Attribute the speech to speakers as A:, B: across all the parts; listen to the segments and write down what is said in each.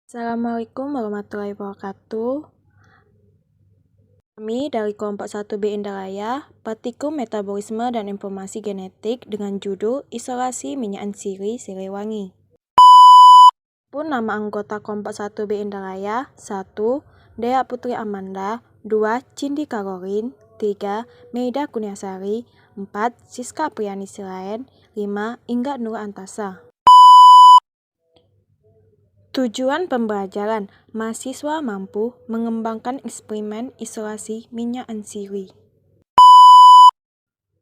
A: Assalamualaikum warahmatullahi wabarakatuh. Kami dari kelompok 1B Indaraya, Praktikum Metabolisme dan Informasi Genetik dengan judul Isolasi Minyak Ansiri Siliwangi. Pun nama anggota kelompok 1B Indaraya: 1. Dea Putri Amanda, 2. Cindy Caroline, 3. Meida Kurniasari, 4. Siska Apriani Silaen, 5. Inga Nur Antasa. Tujuan pembelajaran, mahasiswa mampu mengembangkan eksperimen isolasi minyak ansiri.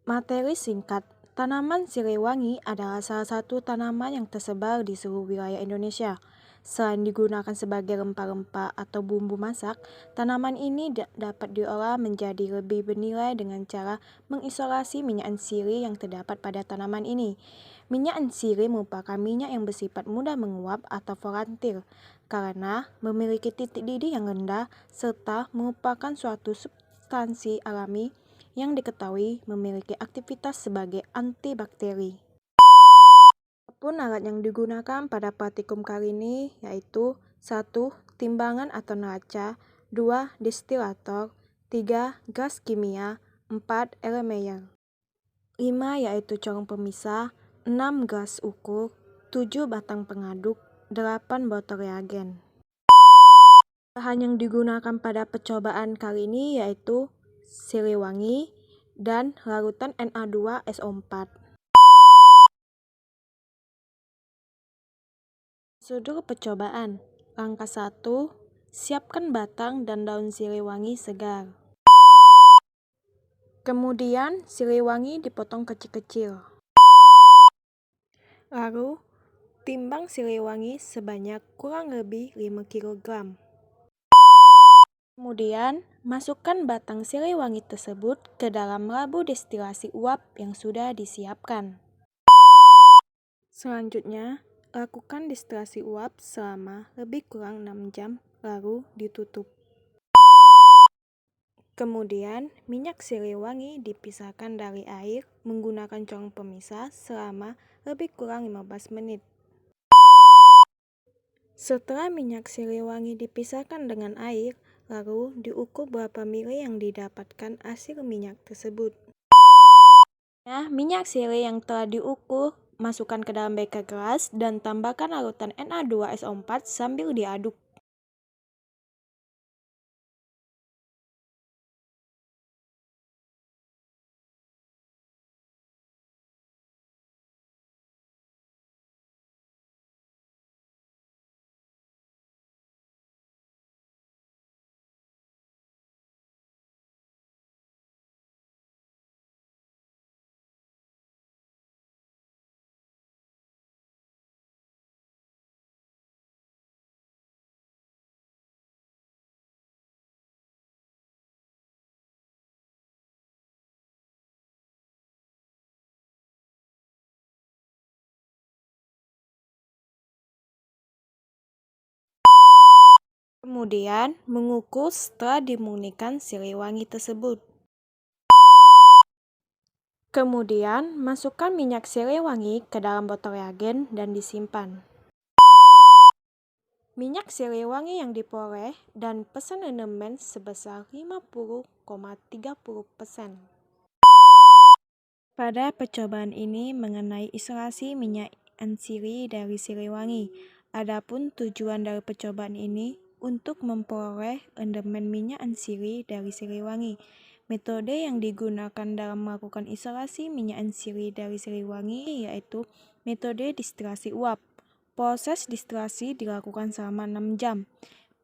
A: Materi singkat, tanaman siliwangi adalah salah satu tanaman yang tersebar di seluruh wilayah Indonesia. Selain digunakan sebagai rempah-rempah atau bumbu masak, tanaman ini dapat diolah menjadi lebih bernilai dengan cara mengisolasi minyak ansiri yang terdapat pada tanaman ini. Minyak ansiri merupakan minyak yang bersifat mudah menguap atau volatil karena memiliki titik didih yang rendah serta merupakan suatu substansi alami yang diketahui memiliki aktivitas sebagai antibakteri. Adapun alat yang digunakan pada praktikum kali ini yaitu 1. Timbangan atau neraca, 2. Destilator, 3. Gas kimia, 4. Erlenmeyer, 5. Yaitu corong pemisah, 6. Gelas ukur, 7. Batang pengaduk, 8. Botol reagen. Bahan yang digunakan pada percobaan kali ini yaitu siliwangi dan larutan Na2SO4. Prosedur percobaan. Langkah 1. Siapkan batang dan daun siliwangi segar. Kemudian siliwangi dipotong kecil-kecil. Lalu, timbang siliwangi sebanyak kurang lebih 5 kg. Kemudian, masukkan batang siliwangi tersebut ke dalam labu destilasi uap yang sudah disiapkan. Selanjutnya, lakukan destilasi uap selama lebih kurang 6 jam, lalu ditutup. Kemudian, minyak siliwangi dipisahkan dari air menggunakan corong pemisah selama lebih kurang 15 menit. Setelah minyak siliwangi dipisahkan dengan air, lalu diukur berapa mili yang didapatkan hasil minyak tersebut. Nah, minyak sili yang telah diukur masukkan ke dalam beker gelas dan tambahkan larutan Na2SO4 sambil diaduk. Kemudian, mengukur setelah dimurnikan siliwangi tersebut. Kemudian, masukkan minyak siliwangi ke dalam botol reagen dan disimpan. Minyak siliwangi yang diperoleh dan pesan rendemen sebesar 50,30%. Pada percobaan ini mengenai isolasi minyak ansiri dari siliwangi. Adapun tujuan dari percobaan ini untuk memperoleh rendemen minyak ansiri dari siliwangi. Metode yang digunakan dalam melakukan isolasi minyak ansiri dari siliwangi yaitu metode destilasi uap. Proses destilasi dilakukan selama 6 jam.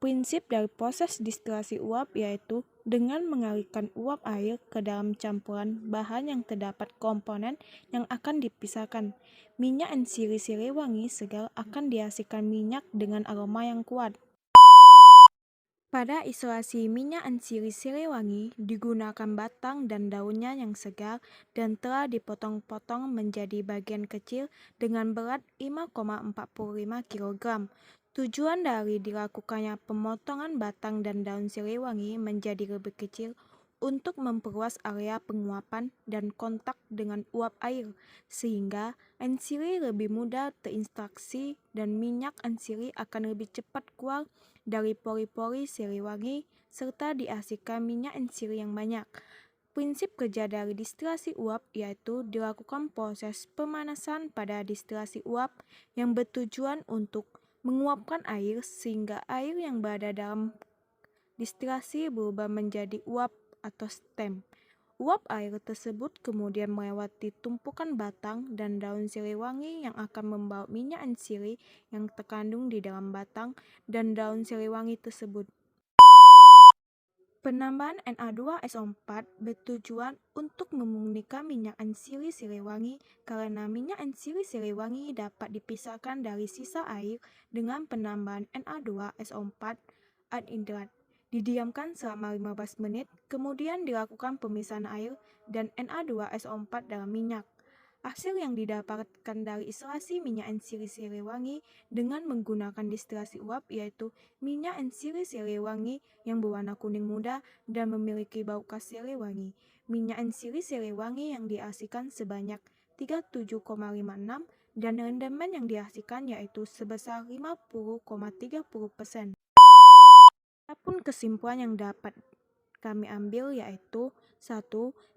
A: Prinsip dari proses destilasi uap yaitu dengan mengalirkan uap air ke dalam campuran bahan yang terdapat komponen yang akan dipisahkan. Minyak ansiri siliwangi segar akan dihasilkan minyak dengan aroma yang kuat. Pada isolasi minyak ansiri Siliwangi digunakan batang dan daunnya yang segar dan telah dipotong-potong menjadi bagian kecil dengan berat 5,45 kg. Tujuan dari dilakukannya pemotongan batang dan daun Siliwangi menjadi lebih kecil untuk memperluas area penguapan dan kontak dengan uap air, sehingga ansiri lebih mudah terinstruksi dan minyak ansiri akan lebih cepat keluar dari pori-pori Siliwangi serta dihasilkan minyak ansiri yang banyak. Prinsip kerja dari distilasi uap yaitu dilakukan proses pemanasan pada distilasi uap yang bertujuan untuk menguapkan air sehingga air yang berada dalam distilasi berubah menjadi uap atau stem. Uap air tersebut kemudian melewati tumpukan batang dan daun Siliwangi yang akan membawa minyak ansiri yang terkandung di dalam batang dan daun Siliwangi tersebut. Penambahan Na2SO4 bertujuan untuk memurnikan minyak ansiri Siliwangi karena minyak ansiri Siliwangi dapat dipisahkan dari sisa air dengan penambahan Na2SO4 anhidrat. Didiamkan selama 15 menit, kemudian dilakukan pemisahan air dan Na2SO4 dalam minyak. Hasil yang didapatkan dari isolasi minyak ansiri Siliwangi dengan menggunakan distilasi uap yaitu minyak ansiri Siliwangi yang berwarna kuning muda dan memiliki bau khas Siliwangi. Minyak ansiri Siliwangi yang dihasilkan sebanyak 37,56 dan rendaman yang dihasilkan yaitu sebesar 50,30%. Adapun kesimpulan yang dapat kami ambil yaitu 1.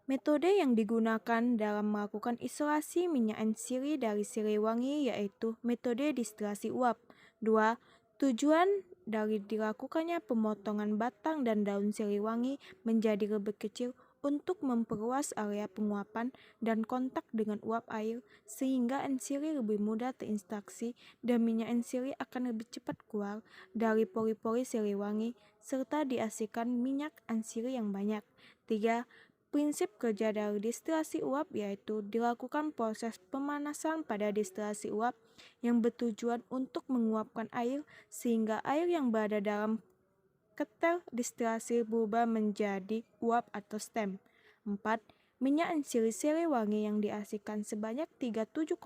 A: Metode yang digunakan dalam melakukan isolasi minyak ansiri dari Siliwangi yaitu metode distilasi uap. 2. Tujuan dari dilakukannya pemotongan batang dan daun Siliwangi menjadi lebih kecil untuk memperluas area penguapan dan kontak dengan uap air sehingga ansiri lebih mudah terinstruksi dan minyak ansiri akan lebih cepat keluar dari pori-pori Siliwangi serta dihasilkan minyak ansiri yang banyak. 3. Prinsip kerja dari distilasi uap yaitu dilakukan proses pemanasan pada distilasi uap yang bertujuan untuk menguapkan air sehingga air yang berada dalam ketel distilasi berubah menjadi uap atau stem. 4. Minyak ansiri Siliwangi yang dihasilkan sebanyak 37,56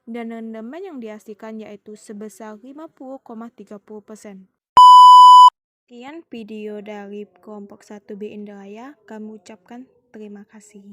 A: dan rendaman yang dihasilkan yaitu sebesar 50,30%. Sekian video dari kelompok 1B Indraya, kami ucapkan terima kasih.